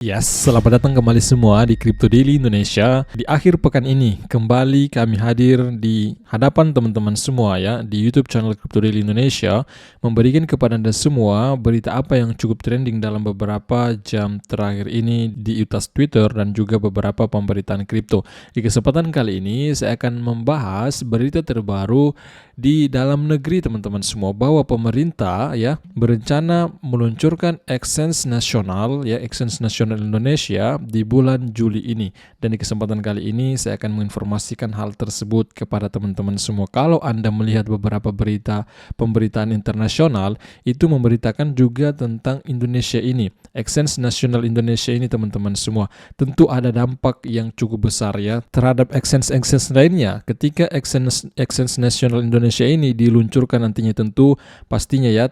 Yes, selamat datang kembali semua di Crypto Daily Indonesia. Di akhir pekan ini, kembali kami hadir di hadapan teman-teman semua ya di YouTube channel Crypto Daily Indonesia, memberikan kepada Anda semua berita apa yang cukup trending dalam beberapa jam terakhir ini di utas Twitter dan juga beberapa pemberitaan kripto. Di kesempatan kali ini, saya akan membahas berita terbaru di dalam negeri teman-teman semua, bahwa pemerintah ya berencana meluncurkan exchange nasional Indonesia di bulan Juli ini. Dan di kesempatan kali ini saya akan menginformasikan hal tersebut kepada teman-teman semua. Kalau Anda melihat beberapa berita pemberitaan internasional, itu memberitakan juga tentang Indonesia ini, exchange nasional Indonesia ini teman-teman semua. Tentu ada dampak yang cukup besar ya terhadap exchange lainnya. Ketika exchange nasional Indonesia ini diluncurkan nantinya, tentu pastinya ya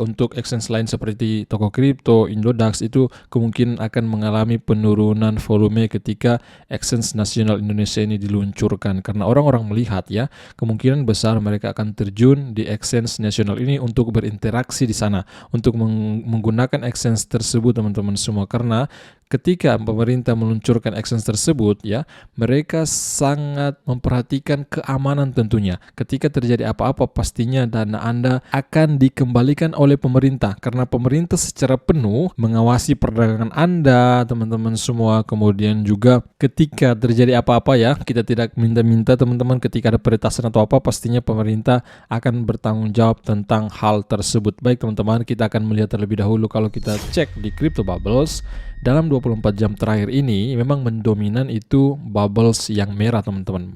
untuk exchange lain seperti toko kripto, Indodax itu kemungkinan akan mengalami penurunan volume ketika exchange nasional Indonesia ini diluncurkan, karena orang-orang melihat ya kemungkinan besar mereka akan terjun di exchange nasional ini untuk berinteraksi di sana, untuk menggunakan exchange tersebut teman-teman semua. Karena ketika pemerintah meluncurkan exchange tersebut ya, mereka sangat memperhatikan keamanan tentunya. Ketika terjadi apa-apa, pastinya dana Anda akan dikembalikan oleh pemerintah, karena pemerintah secara penuh mengawasi perdagangan Anda teman-teman semua. Kemudian juga ketika terjadi apa-apa ya, kita tidak minta-minta teman-teman, ketika ada peretasan atau apa, pastinya pemerintah akan bertanggung jawab tentang hal tersebut. Baik teman-teman, kita akan melihat terlebih dahulu. Kalau kita cek di Crypto Bubbles, dalam 24 jam terakhir ini memang mendominan itu bubbles yang merah teman-teman,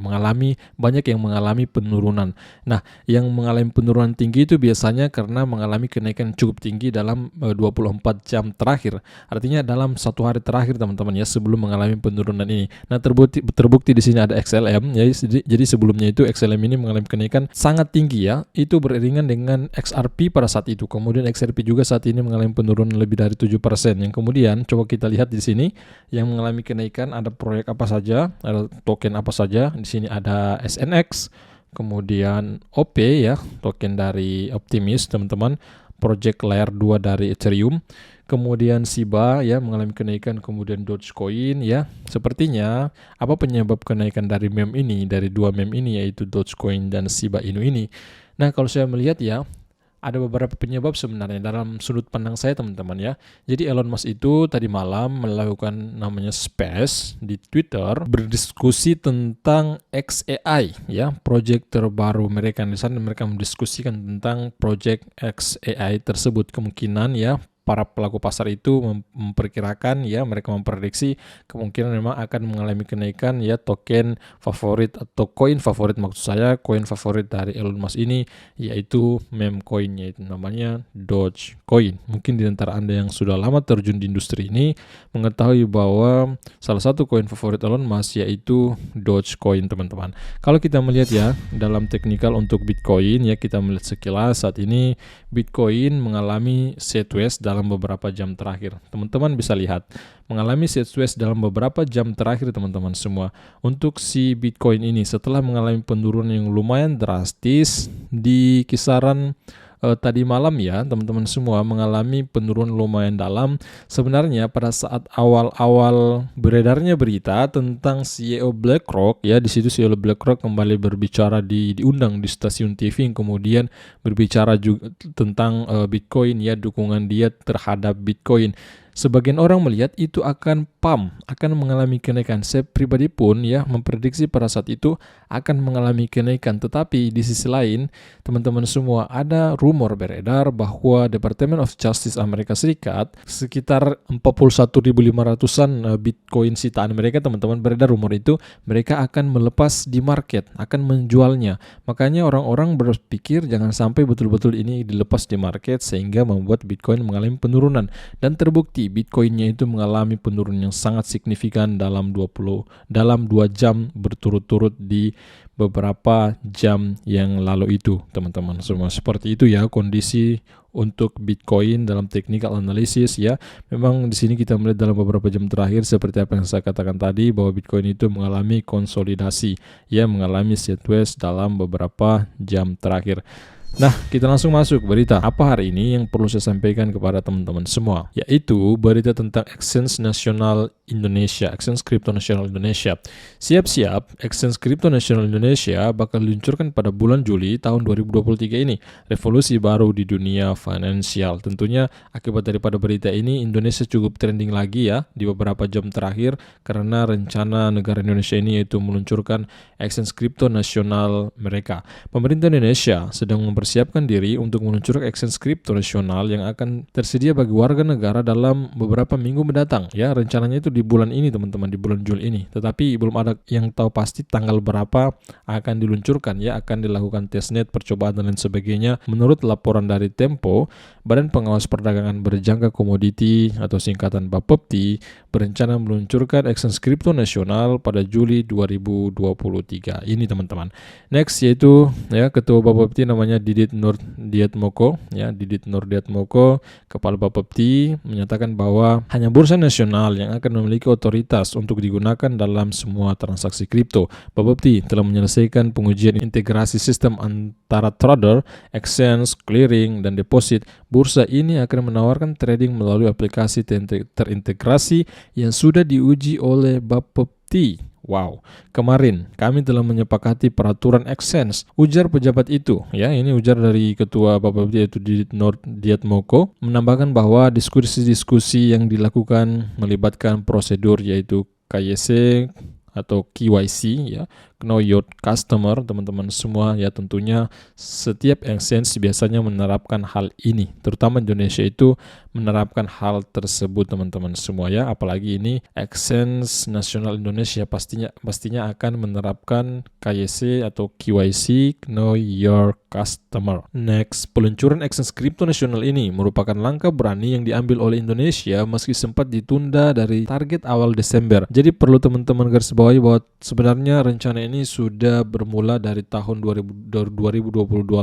banyak yang mengalami penurunan. Nah, yang mengalami penurunan tinggi itu biasanya karena mengalami kenaikan cukup tinggi dalam 24 jam terakhir. Artinya dalam satu hari terakhir teman-teman ya, sebelum mengalami penurunan ini. Nah, terbukti di sini ada XLM ya. Jadi sebelumnya itu XLM ini mengalami kenaikan sangat tinggi ya. Itu beriringan dengan XRP pada saat itu. Kemudian XRP juga saat ini mengalami penurunan lebih dari 7%. Yang kemudian coba kita lihat di sini yang mengalami kenaikan ada proyek apa saja, ada token apa saja. Di sini ada SNX, kemudian OP ya, token dari Optimus teman-teman, project layer 2 dari Ethereum, kemudian SIBA ya mengalami kenaikan, kemudian Dogecoin ya. Sepertinya apa penyebab kenaikan dari meme ini, dari dua meme ini, yaitu Dogecoin dan Shiba Inu ini. Nah, kalau saya melihat ya, ada beberapa penyebab sebenarnya dalam sudut pandang saya teman-teman ya. Jadi Elon Musk itu tadi malam melakukan namanya space di Twitter, berdiskusi tentang XAI ya, project terbaru mereka. Di sana mereka mendiskusikan tentang project XAI tersebut. Kemungkinan ya para pelaku pasar itu memperkirakan ya, mereka memprediksi kemungkinan memang akan mengalami kenaikan ya token favorit atau koin favorit, maksud saya koin favorit dari Elon Musk ini, yaitu meme coin, yaitu namanya Dogecoin. Mungkin di antara Anda yang sudah lama terjun di industri ini mengetahui bahwa salah satu koin favorit Elon Musk yaitu Dogecoin teman-teman. Kalau kita melihat ya dalam teknikal untuk Bitcoin ya, kita melihat sekilas saat ini Bitcoin mengalami sideways dalam beberapa jam terakhir. Teman-teman bisa lihat mengalami sideways dalam beberapa jam terakhir teman-teman semua. Untuk si Bitcoin ini setelah mengalami penurunan yang lumayan drastis di kisaran tadi malam ya, teman-teman semua mengalami penurunan lumayan dalam. Sebenarnya pada saat awal-awal beredarnya berita tentang CEO BlackRock ya, di situ CEO BlackRock kembali berbicara diundang di stasiun TV, yang kemudian berbicara juga tentang Bitcoin ya, dukungan dia terhadap Bitcoin. Sebagian orang melihat itu akan mengalami kenaikan. Saya pribadi pun ya memprediksi pada saat itu akan mengalami kenaikan. Tetapi di sisi lain, teman-teman semua, ada rumor beredar bahwa Department of Justice Amerika Serikat sekitar 41.500-an Bitcoin sitaan mereka, teman-teman, beredar rumor itu mereka akan melepas di market, akan menjualnya. Makanya orang-orang berpikir jangan sampai betul-betul ini dilepas di market sehingga membuat Bitcoin mengalami penurunan. Dan terbukti Bitcoinnya itu mengalami penurunan yang sangat signifikan dalam 2 jam berturut-turut di beberapa jam yang lalu itu, teman-teman semua. Seperti itu ya kondisi untuk Bitcoin dalam technical analysis ya. Memang di sini kita melihat dalam beberapa jam terakhir seperti apa yang saya katakan tadi, bahwa Bitcoin itu mengalami konsolidasi ya, mengalami sideways dalam beberapa jam terakhir. Nah, kita langsung masuk berita apa hari ini yang perlu saya sampaikan kepada teman-teman semua, yaitu berita tentang Exchange Nasional Indonesia, Exchange Crypto Nasional Indonesia. Siap-siap, Exchange Crypto Nasional Indonesia bakal diluncurkan pada bulan Juli tahun 2023 ini. Revolusi baru di dunia finansial. Tentunya akibat daripada berita ini, Indonesia cukup trending lagi ya di beberapa jam terakhir karena rencana negara Indonesia ini yaitu meluncurkan Exchange Crypto Nasional mereka. Pemerintah Indonesia sedang mempersiapkan diri untuk meluncurkan exchange kripto nasional yang akan tersedia bagi warga negara dalam beberapa minggu mendatang. Ya, rencananya itu di bulan ini teman-teman, di bulan Juli ini. Tetapi belum ada yang tahu pasti tanggal berapa akan diluncurkan ya, akan dilakukan testnet, percobaan dan lain sebagainya. Menurut laporan dari Tempo, Badan Pengawas Perdagangan Berjangka Komoditi atau singkatan Bapepti berencana meluncurkan exchange kripto nasional pada Juli 2023. Ini teman-teman. Next yaitu ya Ketua Bapepti namanya Didit Nurdiatmoko ya, Didit Nurdiatmoko, Kepala Bapepti menyatakan bahwa hanya bursa nasional yang akan memiliki otoritas untuk digunakan dalam semua transaksi kripto. Bapepti telah menyelesaikan pengujian integrasi sistem antara trader, exchange, clearing, dan deposit. Bursa ini akan menawarkan trading melalui aplikasi terintegrasi yang sudah diuji oleh Bapepti. Wow, kemarin kami telah menyepakati peraturan exchange, ujar pejabat itu. Ya, ini ujar dari Ketua Bapepti yaitu Didit Nurdiatmoko, menambahkan bahwa diskusi-diskusi yang dilakukan melibatkan prosedur yaitu KYC atau KYC ya, Know Your Customer, teman-teman semua ya. Tentunya setiap exchange biasanya menerapkan hal ini, terutama Indonesia itu menerapkan hal tersebut teman-teman semua ya. Apalagi ini Exchange Nasional Indonesia pastinya akan menerapkan KYC atau KYC, Know Your Customer. Next, peluncuran exchange kripto nasional ini merupakan langkah berani yang diambil oleh Indonesia meski sempat ditunda dari target awal Desember. Jadi perlu teman-teman garis bawahi bahwa sebenarnya rencana ini sudah bermula dari tahun 2022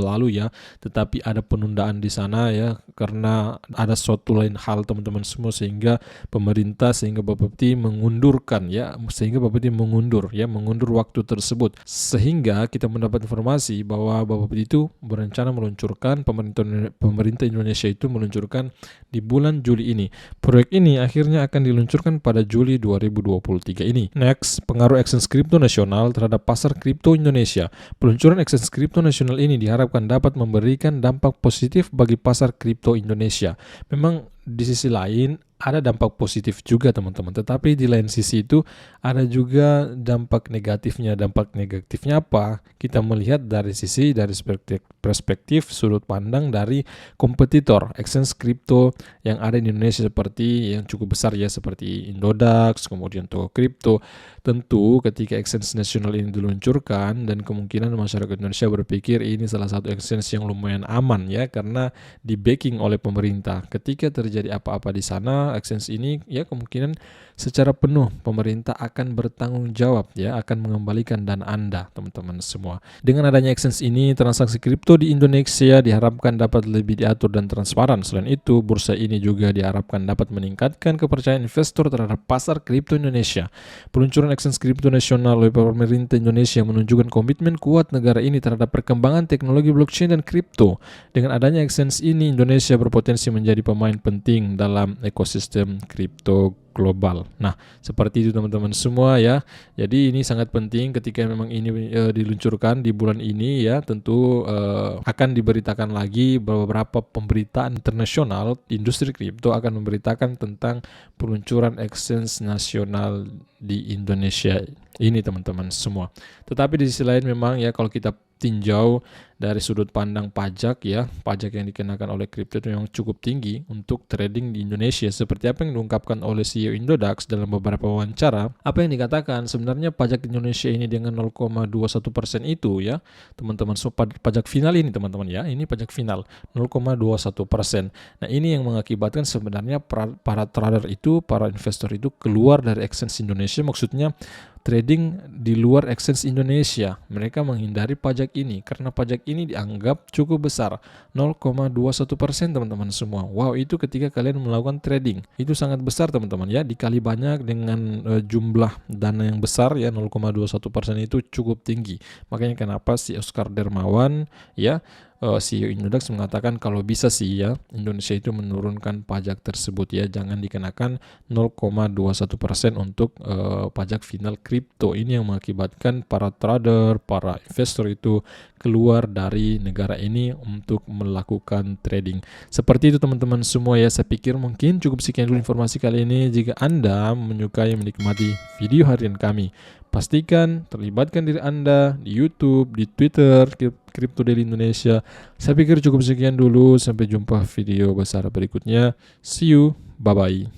lalu ya, tetapi ada penundaan di sana ya karena ada suatu lain hal teman-teman semua, sehingga Bapepti mengundurkan ya, mengundur waktu tersebut, sehingga kita mendapat informasi bahwa Bapepti itu berencana meluncurkan, pemerintah Indonesia itu meluncurkan di bulan Juli ini. Proyek ini akhirnya akan diluncurkan pada Juli 2023 ini. Next, pengaruh exchange kripto nasional terhadap pasar kripto Indonesia. Peluncuran exchange kripto nasional ini diharapkan dapat memberikan dampak positif bagi pasar kripto Indonesia. Memang di sisi lain ada dampak positif juga teman-teman, tetapi di lain sisi itu ada juga dampak negatifnya. Dampak negatifnya apa? Kita melihat dari perspektif sudut pandang dari kompetitor exchange kripto yang ada di Indonesia seperti yang cukup besar ya, seperti Indodax, kemudian Toko Kripto. Tentu ketika exchange nasional ini diluncurkan, dan kemungkinan masyarakat Indonesia berpikir ini salah satu exchange yang lumayan aman ya, karena di backing oleh pemerintah. Ketika terjadi apa-apa di sana, exchange ini ya kemungkinan secara penuh pemerintah akan bertanggung jawab ya, akan mengembalikan dana Anda teman-teman semua. Dengan adanya exchange ini, transaksi kripto di Indonesia diharapkan dapat lebih diatur dan transparan. Selain itu, bursa ini juga diharapkan dapat meningkatkan kepercayaan investor terhadap pasar kripto Indonesia. Peluncuran exchange kripto nasional oleh pemerintah Indonesia menunjukkan komitmen kuat negara ini terhadap perkembangan teknologi blockchain dan kripto. Dengan adanya exchange ini, Indonesia berpotensi menjadi pemain penting dalam ekosistem kripto global. Nah, seperti itu teman-teman semua ya. Jadi ini sangat penting ketika memang ini diluncurkan di bulan ini ya. Tentu akan diberitakan lagi beberapa pemberitaan internasional. Industri kripto akan memberitakan tentang peluncuran exchange nasional di Indonesia ini teman-teman semua. Tetapi di sisi lain memang ya, kalau kita tinjau dari sudut pandang pajak ya, pajak yang dikenakan oleh kripto itu memang cukup tinggi untuk trading di Indonesia. Seperti apa yang diungkapkan oleh CEO Indodax dalam beberapa wawancara, apa yang dikatakan sebenarnya pajak di Indonesia ini dengan 0,21% itu ya teman-teman, so pajak final ini teman-teman ya, ini pajak final 0,21%. Nah, ini yang mengakibatkan sebenarnya para trader itu, para investor itu keluar dari exchange Indonesia, maksudnya trading di luar exchange Indonesia. Mereka menghindari pajak ini karena pajak ini dianggap cukup besar, 0,21% teman-teman semua. Wow, itu ketika kalian melakukan trading itu sangat besar teman-teman ya, dikali banyak dengan jumlah dana yang besar ya, 0,21% itu cukup tinggi. Makanya kenapa si Oscar Dermawan ya CEO Indodax mengatakan kalau bisa sih ya Indonesia itu menurunkan pajak tersebut ya, jangan dikenakan 0,21% untuk pajak final kripto. Ini yang mengakibatkan para trader, para investor itu keluar dari negara ini untuk melakukan trading. Seperti itu teman-teman semua ya, saya pikir mungkin cukup sekian dulu informasi kali ini. Jika Anda menyukai menikmati video harian kami, pastikan terlibatkan diri Anda di YouTube, di Twitter, Crypto Daily Indonesia. Saya pikir cukup sekian dulu, sampai jumpa video besar berikutnya. See you, bye-bye.